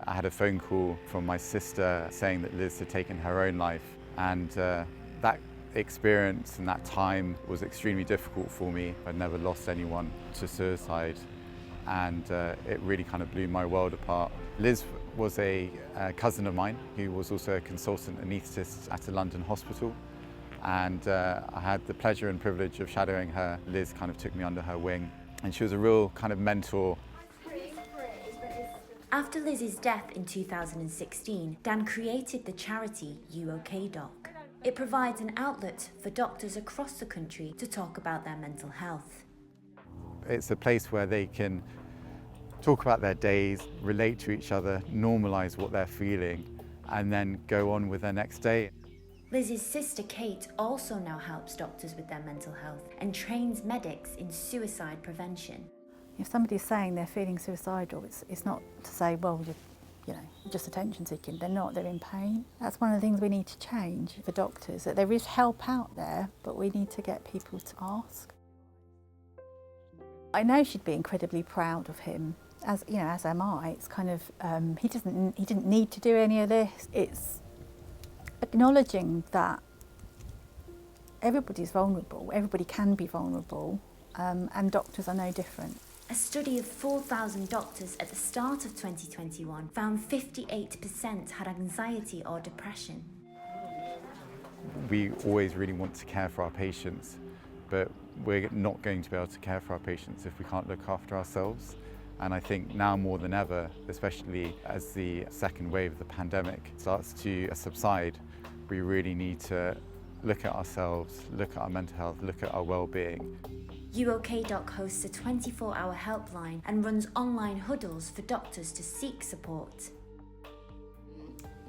I had a phone call from my sister saying that Liz had taken her own life, and that experience and that time was extremely difficult for me. I'd never lost anyone to suicide, and it really kind of blew my world apart. Liz was a cousin of mine who was also a consultant anaesthetist at a London hospital, and I had the pleasure and privilege of shadowing her. Liz kind of took me under her wing, and she was a real kind of mentor. After Liz's death in 2016, Dan created the charity UOK Dock. It provides an outlet for doctors across the country to talk about their mental health. It's a place where they can talk about their days, relate to each other, normalise what they're feeling, and then go on with their next day. Liz's sister Kate also now helps doctors with their mental health and trains medics in suicide prevention. If somebody's saying they're feeling suicidal, it's not to say, well, you're just attention seeking. They're not, they're in pain. That's one of the things we need to change for doctors, that there is help out there, but we need to get people to ask. I know she'd be incredibly proud of him, as am I. It's kind of, he didn't need to do any of this. It's acknowledging that everybody's vulnerable, everybody can be vulnerable, and doctors are no different. A study of 4,000 doctors at the start of 2021 found 58% had anxiety or depression. We always really want to care for our patients, but we're not going to be able to care for our patients if we can't look after ourselves. And I think now more than ever, especially as the second wave of the pandemic starts to subside, we really need to look at ourselves, look at our mental health, look at our well-being. UOK Dock hosts a 24-hour helpline and runs online huddles for doctors to seek support.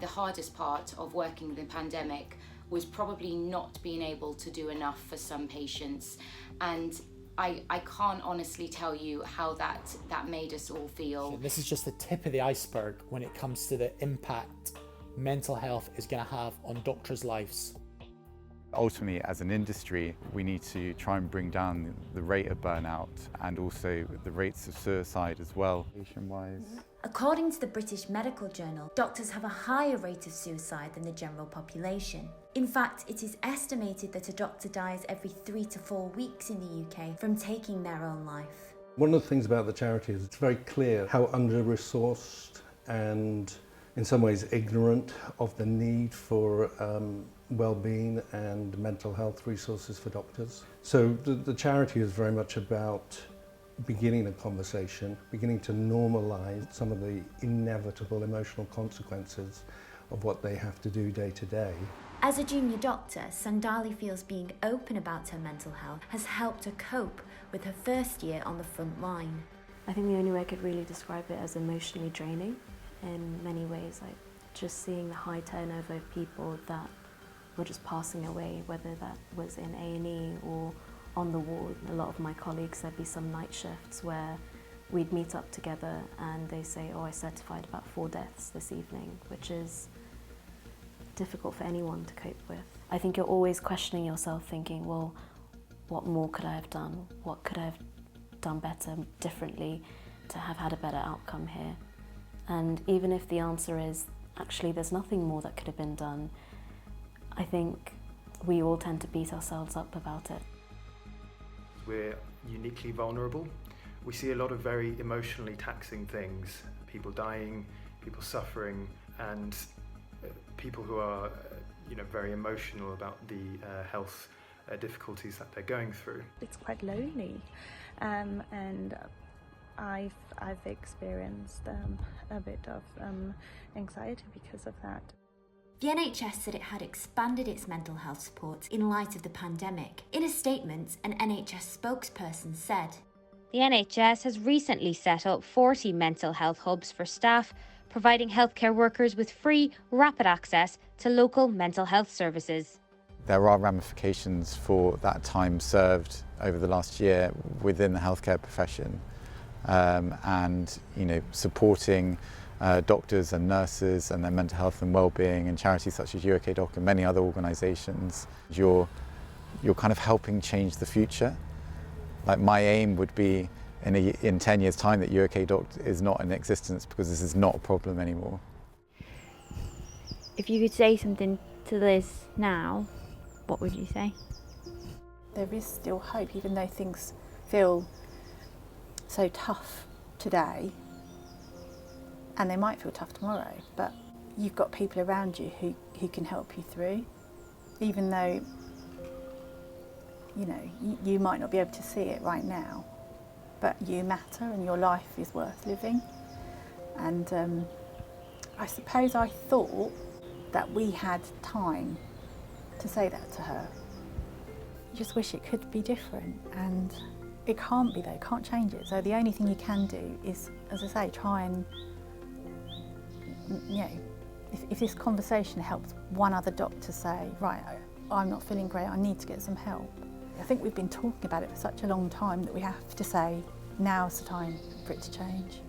The hardest part of working the pandemic was probably not being able to do enough for some patients, and I can't honestly tell you how that made us all feel. This is just the tip of the iceberg when it comes to the impact mental health is going to have on doctors' lives. Ultimately, as an industry, we need to try and bring down the rate of burnout and also the rates of suicide as well, patient-wise. According to the British Medical Journal, doctors have a higher rate of suicide than the general population. In fact, it is estimated that a doctor dies every 3 to 4 weeks in the UK from taking their own life. One of the things about the charity is it's very clear how under-resourced and in some ways ignorant of the need for well-being and mental health resources for doctors. So the charity is very much about beginning a conversation, beginning to normalise some of the inevitable emotional consequences of what they have to do day to day. As a junior doctor, Sandali feels being open about her mental health has helped her cope with her first year on the front line. I think the only way I could really describe it as emotionally draining in many ways, like just seeing the high turnover of people that were just passing away, whether that was in A&E or on the ward. A lot of my colleagues, there'd be some night shifts where we'd meet up together and they say, oh, I certified about 4 deaths this evening, which is difficult for anyone to cope with. I think you're always questioning yourself, thinking, well, what more could I have done? What could I have done better, differently, to have had a better outcome here? And even if the answer is, actually, there's nothing more that could have been done, I think we all tend to beat ourselves up about it. We're uniquely vulnerable. We see a lot of very emotionally taxing things, people dying, people suffering, and people who are very emotional about the health difficulties that they're going through. It's quite lonely, and I've experienced a bit of anxiety because of that. The NHS said it had expanded its mental health support in light of the pandemic. In a statement, an NHS spokesperson said, "The NHS has recently set up 40 mental health hubs for staff, providing healthcare workers with free, rapid access to local mental health services." There are ramifications for that time served over the last year within the healthcare profession, and supporting doctors and nurses and their mental health and well-being, and charities such as UOK Dock and many other organisations. You're kind of helping change the future. Like, my aim would be in 10 years' time that UOK Dock is not in existence, because this is not a problem anymore. If you could say something to Liz now, what would you say? There is still hope, even though things feel so tough today, and they might feel tough tomorrow, but you've got people around you who can help you through, even though you might not be able to see it right now, but you matter and your life is worth living. And I suppose I thought that we had time to say that to her. I just wish it could be different, and it can't be though, can't change it. So the only thing you can do is, as I say, try and, if this conversation helps one other doctor say, right, I'm not feeling great, I need to get some help. I think we've been talking about it for such a long time that we have to say, now's the time for it to change.